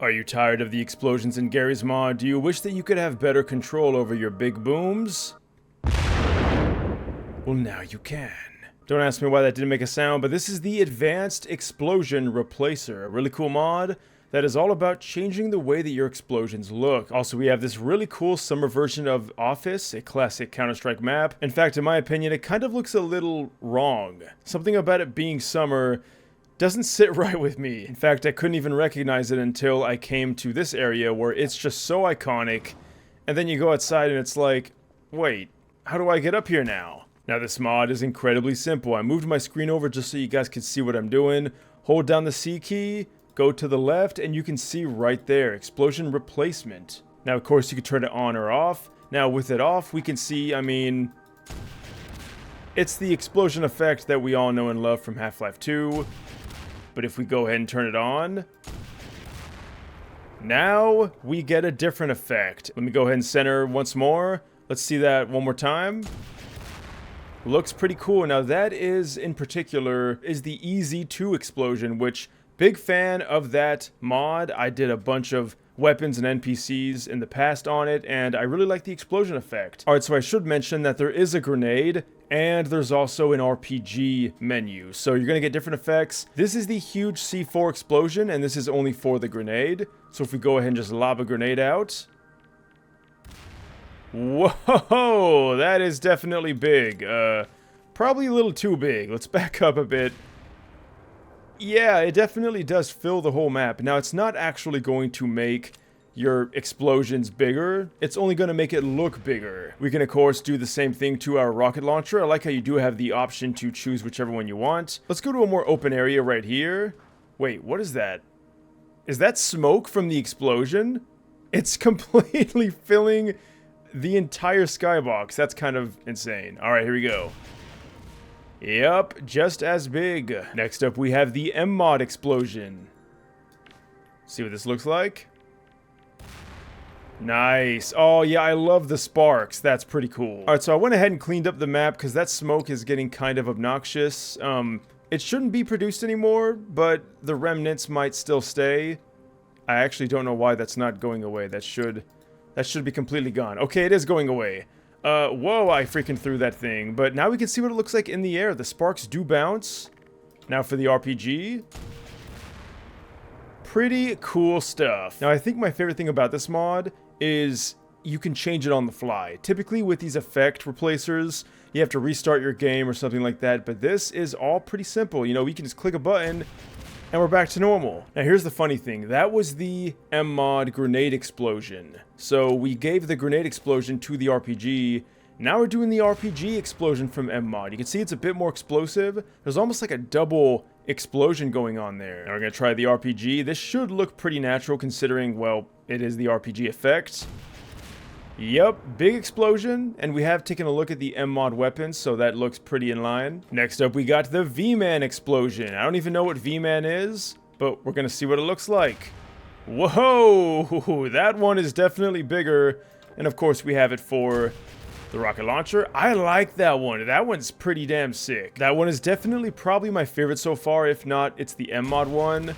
Are you tired of the explosions in Garry's mod? Do you wish that you could have better control over your big booms? Well, now you can. Don't ask me why that didn't make a sound, but this is the Advanced Explosion Replacer, a really cool mod that is all about changing the way that your explosions look. Also, we have this really cool summer version of Office, a classic Counter-Strike map. In fact, in my opinion, it kind of looks a little wrong. Something about it being summer doesn't sit right with me. In fact, I couldn't even recognize it until I came to this area where it's just so iconic, and then you go outside and it's like, wait, how do I get up here now? Now this mod is incredibly simple. I moved my screen over just so you guys can see what I'm doing. Hold down the C key, go to the left, and you can see right there, explosion replacement. Now of course you can turn it on or off. Now with it off, we can see, I mean, it's the explosion effect that we all know and love from Half-Life 2. But if we go ahead and turn it on, now we get a different effect. Let me go ahead and center once more. Let's see that one more time. Looks pretty cool. Now that is, in particular, is the EZ2 explosion, which, big fan of that mod. I did a bunch of weapons and NPCs in the past on it, and I really like the explosion effect. Alright, so I should mention that there is a grenade, and there's also an RPG menu, so you're gonna get different effects. This is the huge C4 explosion, and this is only for the grenade. So if we go ahead and just lob a grenade out. Whoa, that is definitely big. Probably a little too big. Let's back up a bit. Yeah, it definitely does fill the whole map. Now, it's not actually going to make your explosions bigger. It's only going to make it look bigger. We can, of course, do the same thing to our rocket launcher. I like how you do have the option to choose whichever one you want. Let's go to a more open area right here. Wait, what is that? Is that smoke from the explosion? It's completely filling the entire skybox. That's kind of insane. All right, here we go. Yep, just as big. Next up, we have the mod explosion. See what this looks like? Nice. Oh, yeah, I love the sparks. That's pretty cool. All right, so I went ahead and cleaned up the map because that smoke is getting kind of obnoxious. It shouldn't be produced anymore, but the remnants might still stay. I actually don't know why that's not going away. That should be completely gone. Okay, it is going away. Whoa, I freaking threw that thing. But now we can see what it looks like in the air. The sparks do bounce. Now for the RPG. Pretty cool stuff. Now I think my favorite thing about this mod is you can change it on the fly. Typically with these effect replacers, you have to restart your game or something like that. But this is all pretty simple. You know, we can just click a button and we're back to normal. Now here's the funny thing. That was the mod grenade explosion. So we gave the grenade explosion to the RPG. Now we're doing the RPG explosion from mod. You can see it's a bit more explosive. There's almost like a double explosion going on there. Now we're gonna try the RPG. This should look pretty natural considering, well, it is the RPG effect. Yep, big explosion, and we have taken a look at the mod weapons, so that looks pretty in line. Next up, we got the V-Man explosion. I don't even know what V-Man is, but we're gonna see what it looks like. Whoa, that one is definitely bigger, and of course we have it for the rocket launcher. I like that one. That one's pretty damn sick. That one is definitely probably my favorite so far. If not, it's the mod one.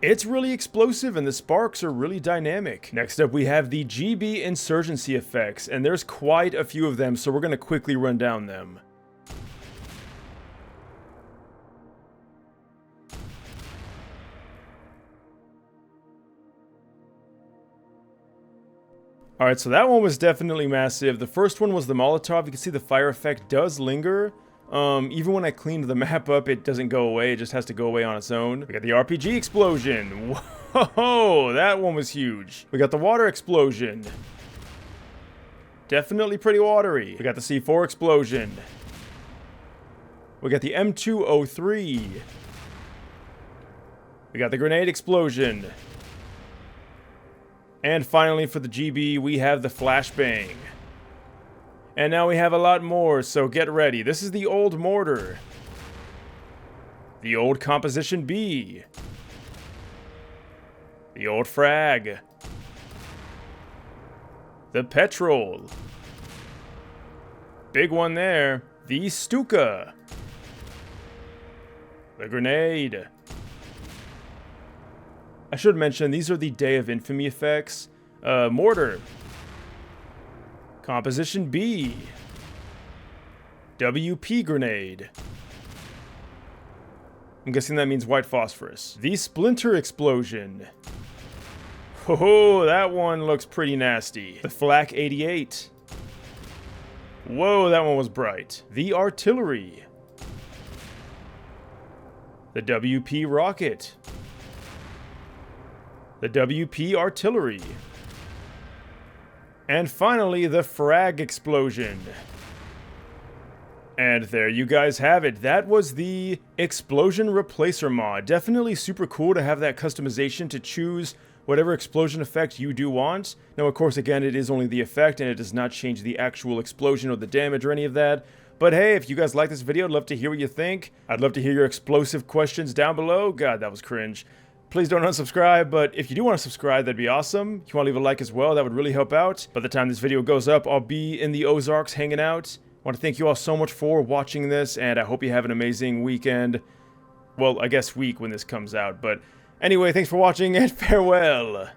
It's really explosive and the sparks are really dynamic. Next up, we have the GB insurgency effects, and there's quite a few of them, so we're going to quickly run down them. Alright, so that one was definitely massive. The first one was the Molotov. You can see the fire effect does linger. Even when I cleaned the map up, it doesn't go away. It just has to go away on its own. We got the RPG explosion. Whoa, that one was huge. We got the water explosion. Definitely pretty watery. We got the C4 explosion. We got the M203. We got the grenade explosion. And finally, for the GB, we have the flashbang. And now we have a lot more, so get ready. This is the old mortar. The old composition B. The old frag. The petrol. Big one there. The Stuka. The grenade. I should mention, these are the Day of Infamy effects. Mortar. Composition B. WP grenade. I'm guessing that means white phosphorus. The Splinter explosion. Ho, that one looks pretty nasty. The Flak 88. Whoa, that one was bright. The artillery. The WP rocket. The WP artillery. And finally, the frag explosion. And there you guys have it. That was the Explosion Replacer mod. Definitely super cool to have that customization to choose whatever explosion effect you do want. Now, of course, again, it is only the effect, and it does not change the actual explosion or the damage or any of that. But hey, if you guys like this video, I'd love to hear what you think. I'd love to hear your explosive questions down below. God, that was cringe. Please don't unsubscribe, but if you do want to subscribe, that'd be awesome. If you want to leave a like as well, that would really help out. By the time this video goes up, I'll be in the Ozarks hanging out. I want to thank you all so much for watching this, and I hope you have an amazing weekend. Well, I guess week when this comes out, but anyway, thanks for watching, and farewell!